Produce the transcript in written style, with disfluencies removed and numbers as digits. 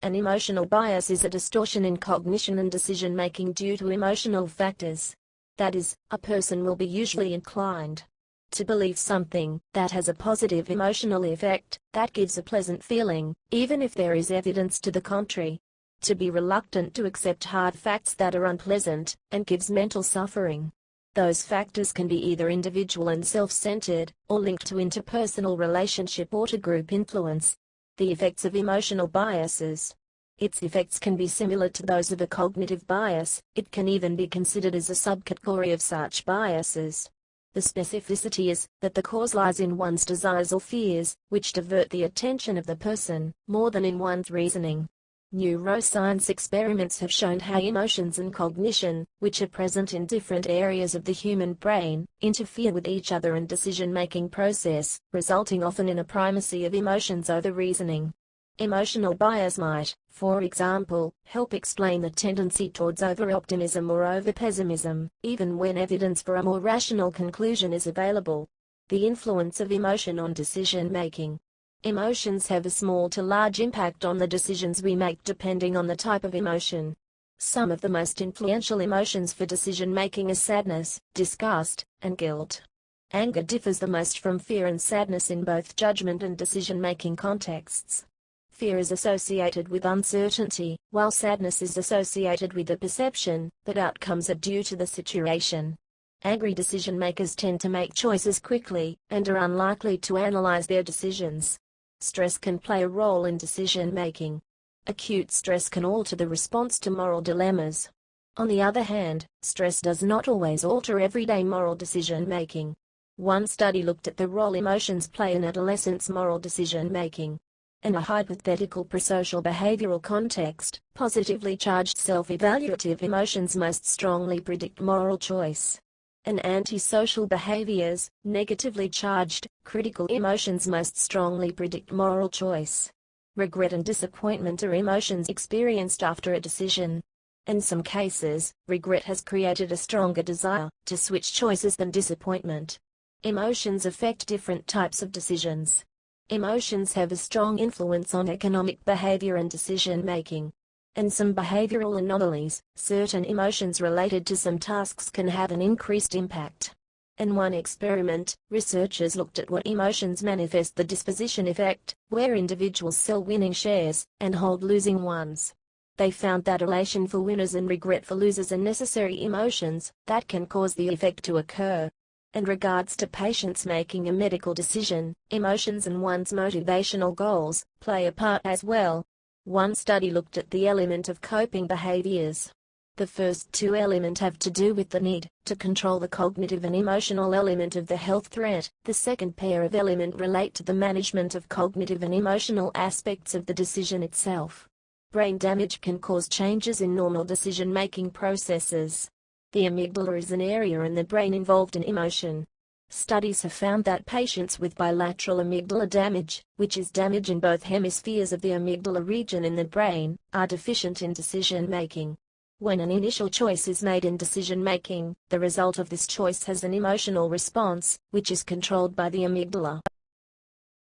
An emotional bias is a distortion in cognition and decision-making due to emotional factors. That is, a person will be usually inclined to believe something that has a positive emotional effect, that gives a pleasant feeling, even if there is evidence to the contrary. To be reluctant to accept hard facts that are unpleasant, and gives mental suffering. Those factors can be either individual and self-centered, or linked to interpersonal relationship or to group influence. The effects of emotional biases. Its effects can be similar to those of a cognitive bias. It can even be considered as a subcategory of such biases. The specificity is that the cause lies in one's desires or fears, which divert the attention of the person, more than in one's reasoning. Neuroscience experiments have shown how emotions and cognition, which are present in different areas of the human brain, interfere with each other in decision-making process, resulting often in a primacy of emotions over reasoning. Emotional bias might, for example, help explain the tendency towards over-optimism or over-pessimism, even when evidence for a more rational conclusion is available. The influence of emotion on decision-making. Emotions have a small to large impact on the decisions we make depending on the type of emotion. Some of the most influential emotions for decision-making are sadness, disgust, and guilt. Anger differs the most from fear and sadness in both judgment and decision-making contexts. Fear is associated with uncertainty, while sadness is associated with the perception that outcomes are due to the situation. Angry decision-makers tend to make choices quickly, and are unlikely to analyze their decisions. Stress can play a role in decision-making. Acute stress can alter the response to moral dilemmas. On the other hand, stress does not always alter everyday moral decision-making. One study looked at the role emotions play in adolescents' moral decision-making. In a hypothetical prosocial behavioral context, positively charged self-evaluative emotions most strongly predict moral choice. In antisocial behaviors, negatively charged, critical emotions most strongly predict moral choice. Regret and disappointment are emotions experienced after a decision. In some cases, regret has created a stronger desire to switch choices than disappointment. Emotions affect different types of decisions. Emotions have a strong influence on economic behavior and decision-making. In some behavioral anomalies, certain emotions related to some tasks can have an increased impact. In one experiment, researchers looked at what emotions manifest the disposition effect, where individuals sell winning shares and hold losing ones. They found that elation for winners and regret for losers are necessary emotions that can cause the effect to occur. In regards to patients making a medical decision, emotions and one's motivational goals play a part as well. One study looked at the element of coping behaviors. The first two elements have to do with the need to control the cognitive and emotional element of the health threat. The second pair of elements relate to the management of cognitive and emotional aspects of the decision itself. Brain damage can cause changes in normal decision-making processes. The amygdala is an area in the brain involved in emotion. Studies have found that patients with bilateral amygdala damage, which is damage in both hemispheres of the amygdala region in the brain, are deficient in decision-making. When an initial choice is made in decision-making, the result of this choice has an emotional response, which is controlled by the amygdala.